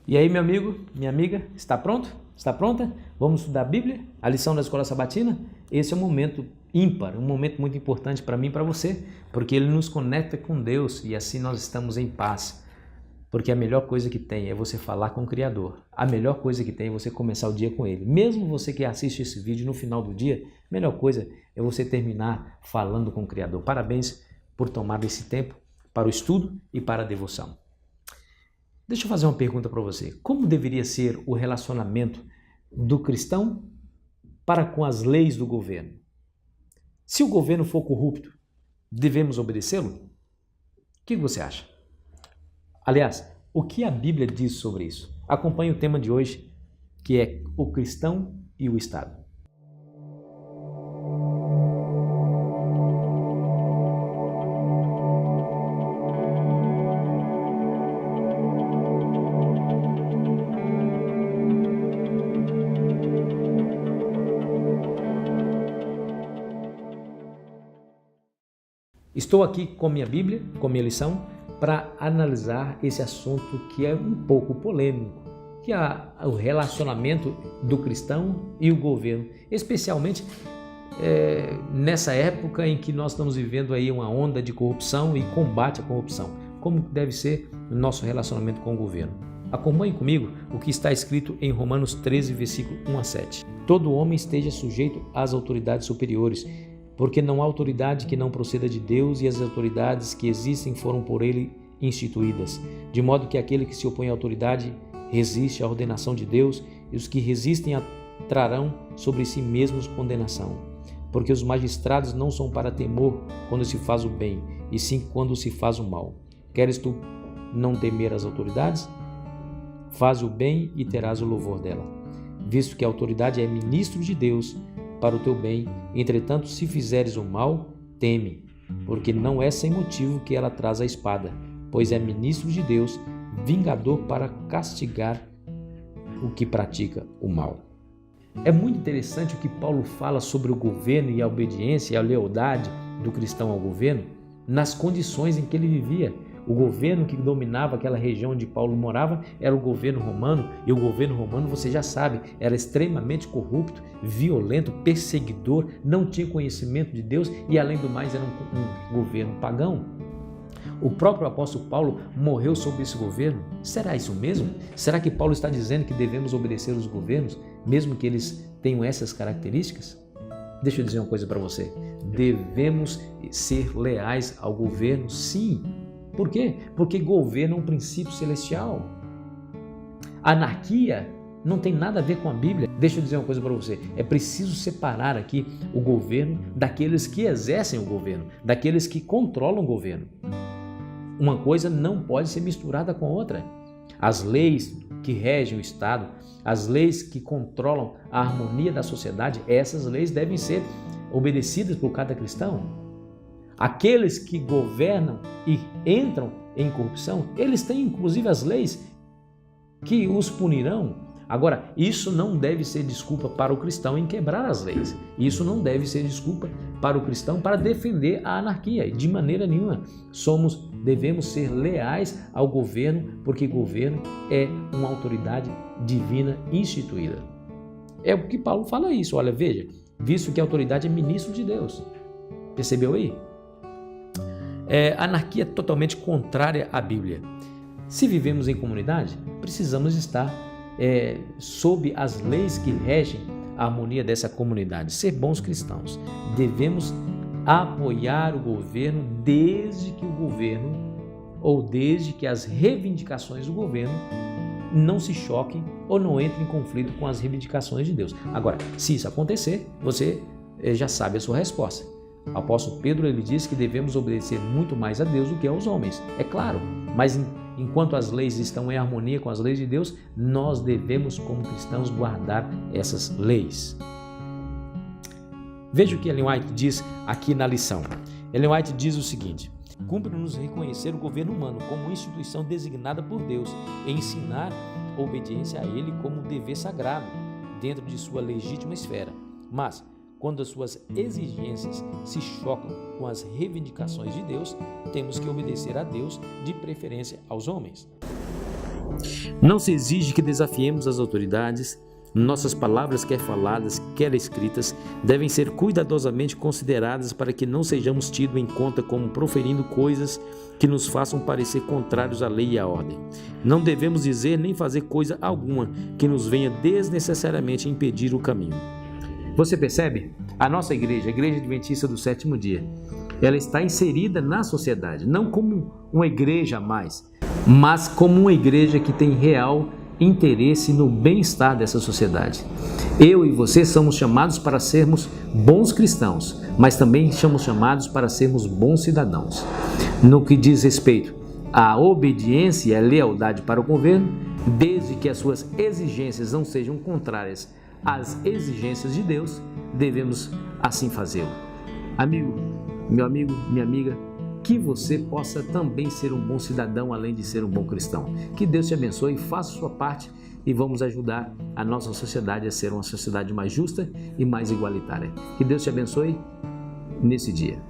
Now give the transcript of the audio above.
E aí, meu amigo, minha amiga, está pronto? Está pronta? Vamos estudar a Bíblia? A lição da Escola Sabatina? Esse é um momento ímpar, um momento muito importante para mim e para você, porque ele nos conecta com Deus e assim nós estamos em paz. Porque a melhor coisa que tem é você falar com o Criador. A melhor coisa que tem é você começar o dia com Ele. Mesmo você que assiste esse vídeo no final do dia, a melhor coisa é você terminar falando com o Criador. Parabéns por tomar esse tempo para o estudo e para a devoção. Deixa eu fazer uma pergunta para você. Como deveria ser o relacionamento do cristão para com as leis do governo? Se o governo for corrupto, devemos obedecê-lo? O que você acha? Aliás, o que a Bíblia diz sobre isso? Acompanhe o tema de hoje, que é o cristão e o Estado. Estou aqui com minha Bíblia, com minha lição, para analisar esse assunto que é um pouco polêmico, que é o relacionamento do cristão e o governo, especialmente nessa época em que nós estamos vivendo aí uma onda de corrupção e combate à corrupção. Como deve ser o nosso relacionamento com o governo? Acompanhe comigo o que está escrito em Romanos 13, versículo 1 a 7. Todo homem esteja sujeito às autoridades superiores, porque não há autoridade que não proceda de Deus e as autoridades que existem foram por ele instituídas. De modo que aquele que se opõe à autoridade resiste à ordenação de Deus e os que resistem trarão sobre si mesmos condenação. Porque os magistrados não são para temor quando se faz o bem, e sim quando se faz o mal. Queres tu não temer as autoridades? Faz o bem e terás o louvor dela, visto que a autoridade é ministro de Deus para o teu bem. Entretanto, se fizeres o mal, teme, porque não é sem motivo que ela traz a espada, pois é ministro de Deus, vingador para castigar o que pratica o mal. É muito interessante o que Paulo fala sobre o governo e a obediência e a lealdade do cristão ao governo nas condições em que ele vivia. O governo que dominava aquela região onde Paulo morava era o governo romano, e o governo romano, você já sabe, era extremamente corrupto, violento, perseguidor, não tinha conhecimento de Deus e, além do mais, era um governo pagão. O próprio apóstolo Paulo morreu sob esse governo. Será isso mesmo? Será que Paulo está dizendo que devemos obedecer os governos, mesmo que eles tenham essas características? Deixa eu dizer uma coisa para você. Devemos ser leais ao governo, sim. Por quê? Porque governo é um princípio celestial. Anarquia não tem nada a ver com a Bíblia. Deixa eu dizer uma coisa para você. É preciso separar aqui o governo daqueles que exercem o governo, daqueles que controlam o governo. Uma coisa não pode ser misturada com outra. As leis que regem o Estado, as leis que controlam a harmonia da sociedade, essas leis devem ser obedecidas por cada cristão. Aqueles que governam e entram em corrupção, eles têm inclusive as leis que os punirão. Agora, isso não deve ser desculpa para o cristão em quebrar as leis. Isso não deve ser desculpa para o cristão para defender a anarquia. De maneira nenhuma. Devemos ser leais ao governo, porque governo é uma autoridade divina instituída. É o que Paulo fala isso. Olha, veja, visto que a autoridade é ministro de Deus. Percebeu aí? A anarquia é totalmente contrária à Bíblia. Se vivemos em comunidade, precisamos estar sob as leis que regem a harmonia dessa comunidade, ser bons cristãos. Devemos apoiar o governo desde que as reivindicações do governo não se choquem ou não entrem em conflito com as reivindicações de Deus. Agora, se isso acontecer, você já sabe a sua resposta. O apóstolo Pedro ele diz que devemos obedecer muito mais a Deus do que aos homens. É claro, mas enquanto as leis estão em harmonia com as leis de Deus, nós devemos, como cristãos, guardar essas leis. Veja o que Ellen White diz aqui na lição. Ellen White diz o seguinte: cumpre-nos reconhecer o governo humano como instituição designada por Deus e ensinar a obediência a ele como um dever sagrado dentro de sua legítima esfera. Mas, quando as suas exigências se chocam com as reivindicações de Deus, temos que obedecer a Deus, de preferência aos homens. Não se exige que desafiemos as autoridades. Nossas palavras, quer faladas, quer escritas, devem ser cuidadosamente consideradas para que não sejamos tidos em conta como proferindo coisas que nos façam parecer contrários à lei e à ordem. Não devemos dizer nem fazer coisa alguma que nos venha desnecessariamente impedir o caminho. Você percebe? A nossa igreja, a Igreja Adventista do Sétimo Dia, ela está inserida na sociedade, não como uma igreja a mais, mas como uma igreja que tem real interesse no bem-estar dessa sociedade. Eu e você somos chamados para sermos bons cristãos, mas também somos chamados para sermos bons cidadãos. No que diz respeito à obediência e à lealdade para o governo, desde que as suas exigências não sejam contrárias às exigências de Deus, devemos assim fazê-lo. Amigo, meu amigo, minha amiga, que você possa também ser um bom cidadão, além de ser um bom cristão. Que Deus te abençoe, faça a sua parte e vamos ajudar a nossa sociedade a ser uma sociedade mais justa e mais igualitária. Que Deus te abençoe nesse dia.